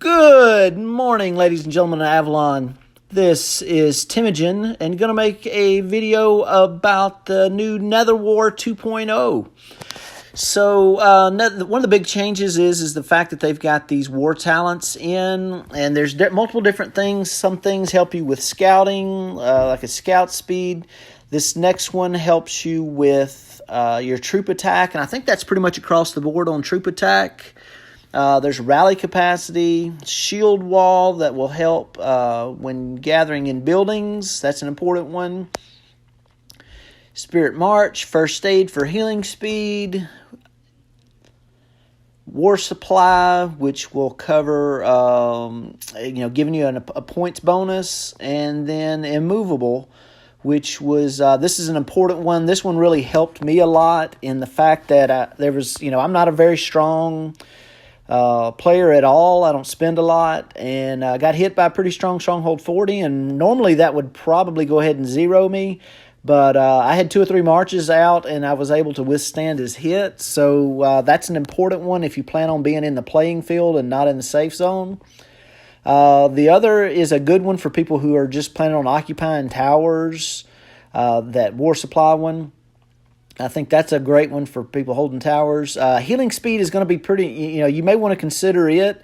Good morning, ladies and gentlemen of Avalon. This is Temujin, and going to make a video about the new Nether War 2.0. So, one of the big changes is the fact that they've got these war talents in, and there's multiple different things. Some things help you with scouting, like a scout speed. This next one helps you with your troop attack, and I think that's pretty much across the board on troop attack. There's rally capacity, shield wall that will help when gathering in buildings. That's an important one. Spirit March, first aid for healing speed. War supply, which will cover, giving you a points bonus. And then immovable, which was, this is an important one. This one really helped me a lot in the fact that I'm not a very strong player at all. I don't spend a lot, and I got hit by a pretty strong Stronghold 40, and normally that would probably go ahead and zero me, but I had 2 or 3 marches out, and I was able to withstand his hit, so that's an important one if you plan on being in the playing field and not in the safe zone. The other is a good one for people who are just planning on occupying towers, that war supply one. I think that's a great one for people holding towers. Healing speed is going to be pretty, you may want to consider it.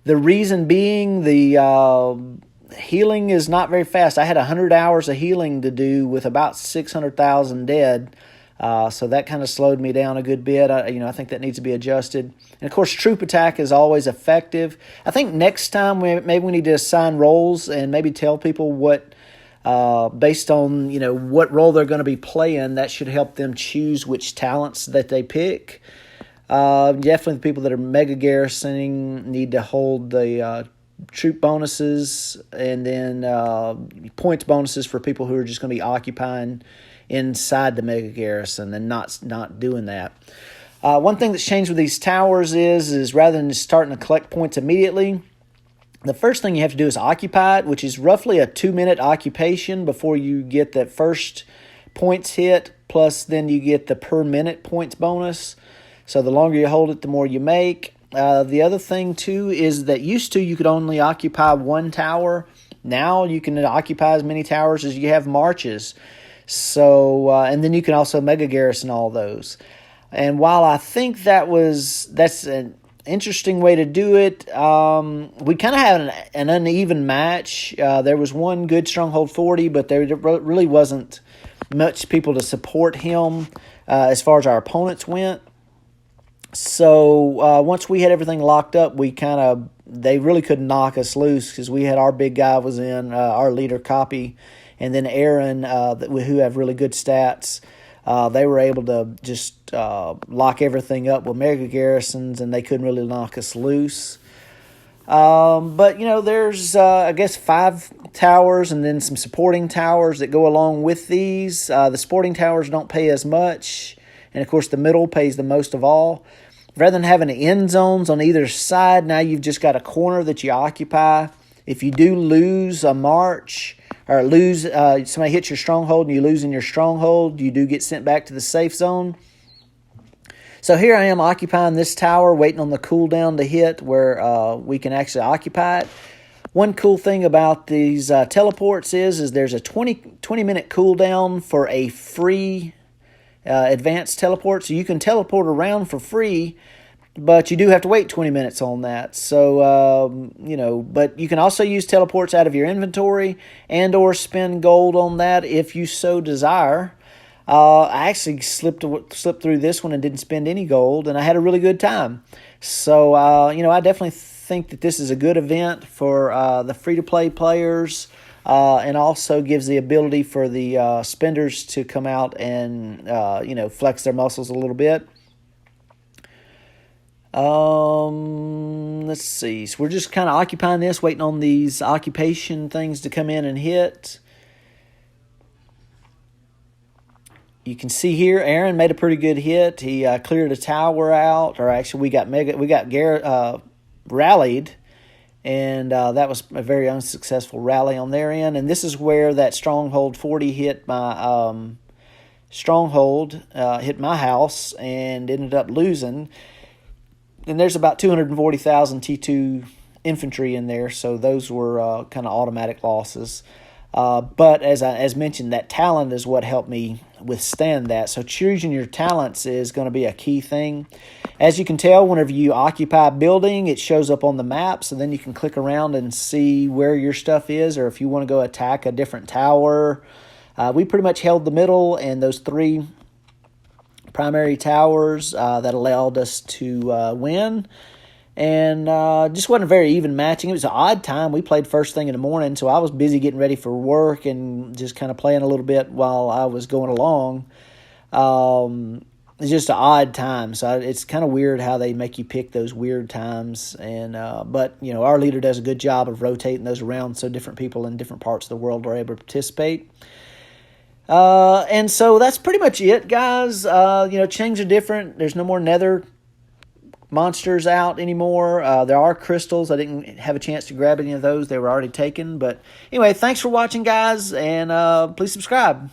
The reason being the healing is not very fast. I had 100 hours of healing to do with about 600,000 dead. So that kind of slowed me down a good bit. I think that needs to be adjusted. And, of course, troop attack is always effective. I think next time maybe we need to assign roles and maybe tell people what, based on, what role they're going to be playing, that should help them choose which talents that they pick. Definitely the people that are mega garrisoning need to hold the troop bonuses, and then points bonuses for people who are just going to be occupying inside the mega garrison and not doing that. One thing that's changed with these towers is rather than just starting to collect points immediately, the first thing you have to do is occupy it, which is roughly a 2-minute occupation before you get that first points hit, plus then you get the per minute points bonus. So the longer you hold it, the more you make. The other thing, too, is that used to you could only occupy 1 tower. Now you can occupy as many towers as you have marches. So, and then you can also mega garrison all those. And while I think that's an interesting way to do it, we kind of had an uneven match. There was one good Stronghold 40, but there really wasn't much people to support him as far as our opponents went. So once we had everything locked up, they really couldn't knock us loose because we had our big guy was in, our leader copy, and then Aaron, who have really good stats. They were able to just lock everything up with mega garrisons, and they couldn't really knock us loose. But, there's, I guess, 5 towers and then some supporting towers that go along with these. The supporting towers don't pay as much, and, of course, the middle pays the most of all. Rather than having end zones on either side, now you've just got a corner that you occupy. If you do lose a march, or somebody hits your stronghold and you lose in your stronghold, you do get sent back to the safe zone. So here I am occupying this tower, waiting on the cooldown to hit where we can actually occupy it. One cool thing about these teleports is there's a 20-minute cooldown for a free advanced teleport. So you can teleport around for free, but you do have to wait 20 minutes on that. So, but you can also use teleports out of your inventory and or spend gold on that if you so desire. I actually slipped through this one and didn't spend any gold, and I had a really good time. So, I definitely think that this is a good event for the free-to-play players, and also gives the ability for the spenders to come out and, flex their muscles a little bit. Let's see. So we're just kind of occupying this, waiting on these occupation things to come in and hit. You can see here, Aaron made a pretty good hit. He cleared a tower out, or actually we got rallied, and that was a very unsuccessful rally on their end. And this is where that Stronghold 40 hit my stronghold, hit my house, and ended up losing. And there's about 240,000 T2 infantry in there, so those were kind of automatic losses. But as mentioned, that talent is what helped me withstand that. So choosing your talents is going to be a key thing. As you can tell, whenever you occupy a building, it shows up on the map, so then you can click around and see where your stuff is, or if you want to go attack a different tower. We pretty much held the middle and those 3 primary towers that allowed us to win. And just wasn't a very even matching. It was an odd time. We played first thing in the morning, so I was busy getting ready for work and just kind of playing a little bit while I was going along. It's just an odd time, so it's kind of weird how they make you pick those weird times. And but our leader does a good job of rotating those around so different people in different parts of the world are able to participate. And so that's pretty much it, guys. Things are different. There's no more Nether monsters out anymore. There are crystals. I didn't have a chance to grab any of those. They were already taken. But anyway, thanks for watching, guys, and please subscribe.